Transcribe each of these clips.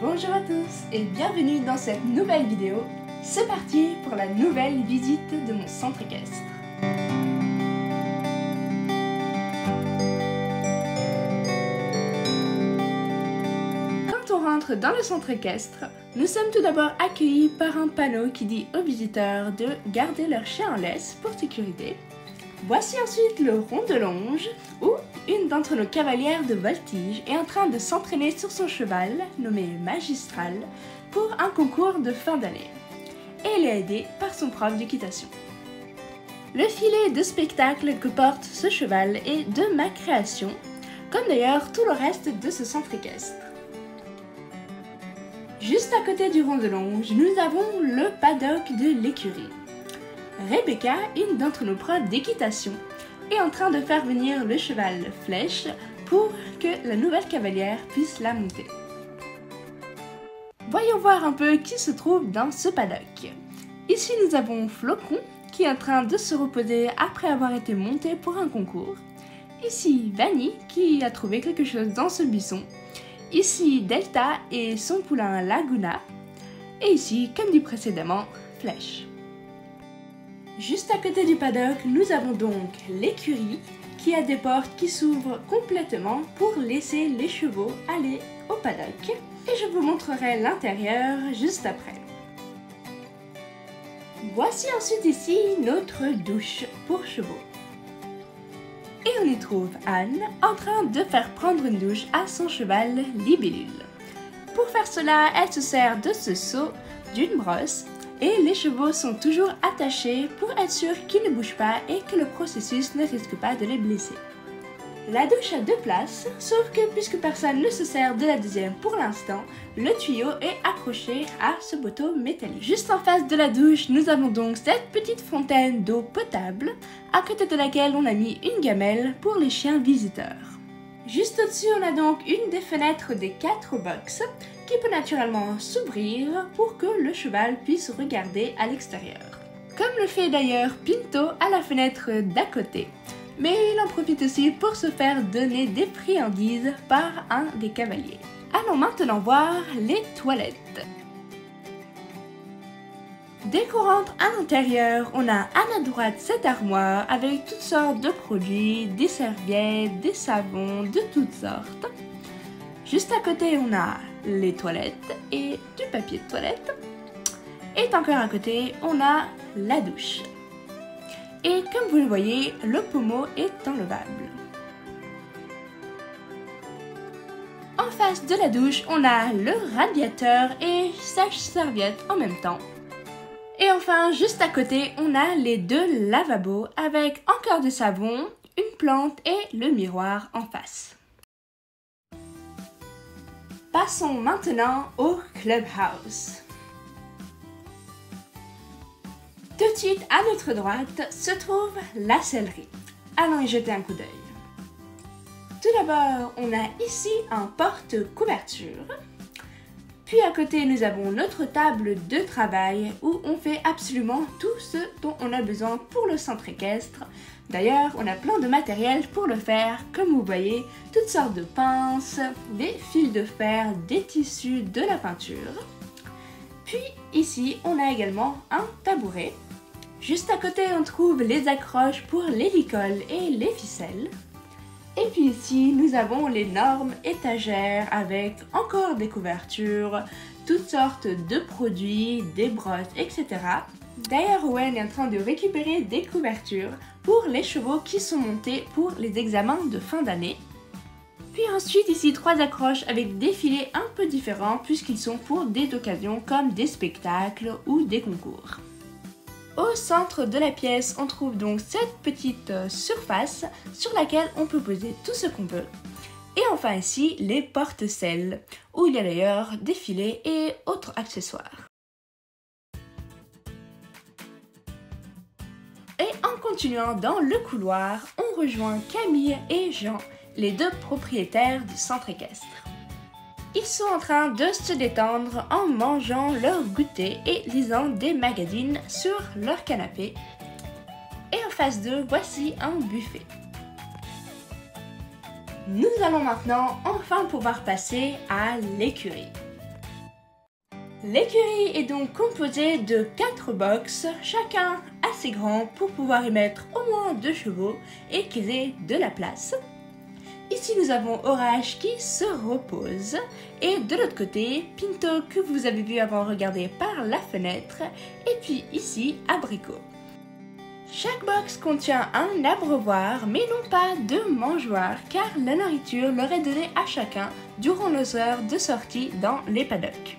Bonjour à tous et bienvenue dans cette nouvelle vidéo. C'est parti pour la nouvelle visite de mon centre équestre. Quand on rentre dans le centre équestre, nous sommes tout d'abord accueillis par un panneau qui dit aux visiteurs de garder leur chien en laisse pour sécurité. Voici ensuite le rond de longe où une d'entre nos cavalières de voltige est en train de s'entraîner sur son cheval, nommé Magistral, pour un concours de fin d'année. Et elle est aidée par son prof d'équitation. Le filet de spectacle que porte ce cheval est de ma création, comme d'ailleurs tout le reste de ce centre équestre. Juste à côté du rond de longe, nous avons le paddock de l'écurie. Rebecca, une d'entre nos profs d'équitation, est en train de faire venir le cheval Flèche pour que la nouvelle cavalière puisse la monter. Voyons voir un peu qui se trouve dans ce paddock. Ici nous avons Flocon qui est en train de se reposer après avoir été monté pour un concours. Ici Vanny qui a trouvé quelque chose dans ce buisson. Ici Delta et son poulain Laguna. Et ici, comme dit précédemment, Flèche. Juste à côté du paddock, nous avons donc l'écurie qui a des portes qui s'ouvrent complètement pour laisser les chevaux aller au paddock. Et je vous montrerai l'intérieur juste après. Voici ensuite ici notre douche pour chevaux. Et on y trouve Anne en train de faire prendre une douche à son cheval Libellule. Pour faire cela, elle se sert de ce seau, d'une brosse, et les chevaux sont toujours attachés pour être sûr qu'ils ne bougent pas et que le processus ne risque pas de les blesser. La douche a deux places, sauf que puisque personne ne se sert de la deuxième pour l'instant, le tuyau est accroché à ce poteau métallique. Juste en face de la douche, nous avons donc cette petite fontaine d'eau potable, à côté de laquelle on a mis une gamelle pour les chiens visiteurs. Juste au-dessus, on a donc une des fenêtres des 4 box qui peut naturellement s'ouvrir pour que le cheval puisse regarder à l'extérieur. Comme le fait d'ailleurs Pinto à la fenêtre d'à côté. Mais il en profite aussi pour se faire donner des friandises par un des cavaliers. Allons maintenant voir les toilettes. Dès qu'on rentre à l'intérieur, on a à la droite cette armoire avec toutes sortes de produits, des serviettes, des savons de toutes sortes. Juste à côté, on a les toilettes et du papier de toilette. Et encore à côté, on a la douche. Et comme vous le voyez, le pommeau est enlevable. En face de la douche, on a le radiateur et sèche-serviette en même temps. Et enfin, juste à côté, on a les 2 lavabos avec encore du savon, une plante et le miroir en face. Passons maintenant au clubhouse. Tout de suite à notre droite se trouve la sellerie. Allons y jeter un coup d'œil. Tout d'abord, on a ici un porte-couverture. Puis à côté, nous avons notre table de travail où on fait absolument tout ce dont on a besoin pour le centre équestre. D'ailleurs, on a plein de matériel pour le faire, comme vous voyez, toutes sortes de pinces, des fils de fer, des tissus, de la peinture. Puis ici, on a également un tabouret. Juste à côté, on trouve les accroches pour les licoles et les ficelles. Et puis ici, nous avons l'énorme étagère avec encore des couvertures, toutes sortes de produits, des brosses, etc. D'ailleurs, Owen est en train de récupérer des couvertures pour les chevaux qui sont montés pour les examens de fin d'année. Puis ensuite, ici, 3 accroches avec des filets un peu différents puisqu'ils sont pour des occasions comme des spectacles ou des concours. Au centre de la pièce, on trouve donc cette petite surface sur laquelle on peut poser tout ce qu'on veut. Et enfin ici, les porte-selles, où il y a d'ailleurs des filets et autres accessoires. Et en continuant dans le couloir, on rejoint Camille et Jean, les 2 propriétaires du centre équestre. Ils sont en train de se détendre en mangeant leur goûter et lisant des magazines sur leur canapé. Et en face d'eux, voici un buffet. Nous allons maintenant enfin pouvoir passer à l'écurie. L'écurie est donc composée de 4 box, chacun assez grand pour pouvoir y mettre au moins 2 chevaux et qu'ils aient de la place. Ici nous avons Orage qui se repose et de l'autre côté Pinto que vous avez vu avant regarder par la fenêtre et puis ici Abricot. Chaque box contient un abreuvoir mais non pas de mangeoire car la nourriture leur est donnée à chacun durant nos heures de sortie dans les paddocks.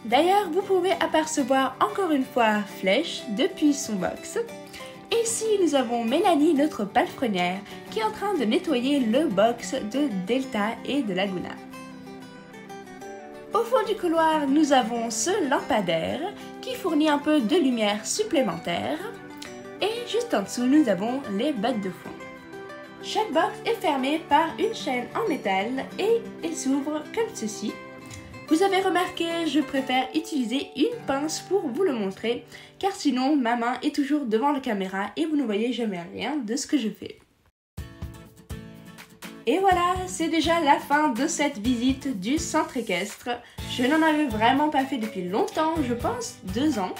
D'ailleurs, vous pouvez apercevoir encore une fois Flèche depuis son box. Et ici, nous avons Mélanie, notre palefrenière, qui est en train de nettoyer le box de Delta et de Laguna. Au fond du couloir, nous avons ce lampadaire qui fournit un peu de lumière supplémentaire. Et juste en dessous, nous avons les bottes de fond. Chaque box est fermée par une chaîne en métal et elle s'ouvre comme ceci. Vous avez remarqué, je préfère utiliser une pince pour vous le montrer, car sinon ma main est toujours devant la caméra et vous ne voyez jamais rien de ce que je fais. Et voilà, c'est déjà la fin de cette visite du centre équestre. Je n'en avais vraiment pas fait depuis longtemps, je pense 2 ans.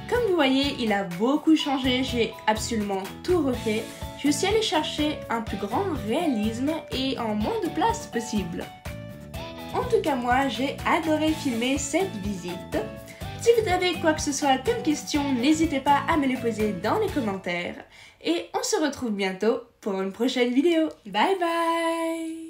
Comme vous voyez, il a beaucoup changé, j'ai absolument tout refait. Je suis allée chercher un plus grand réalisme et en moins de place possible. En tout cas moi, j'ai adoré filmer cette visite. Si vous avez quoi que ce soit comme question, n'hésitez pas à me les poser dans les commentaires. Et on se retrouve bientôt pour une prochaine vidéo. Bye bye!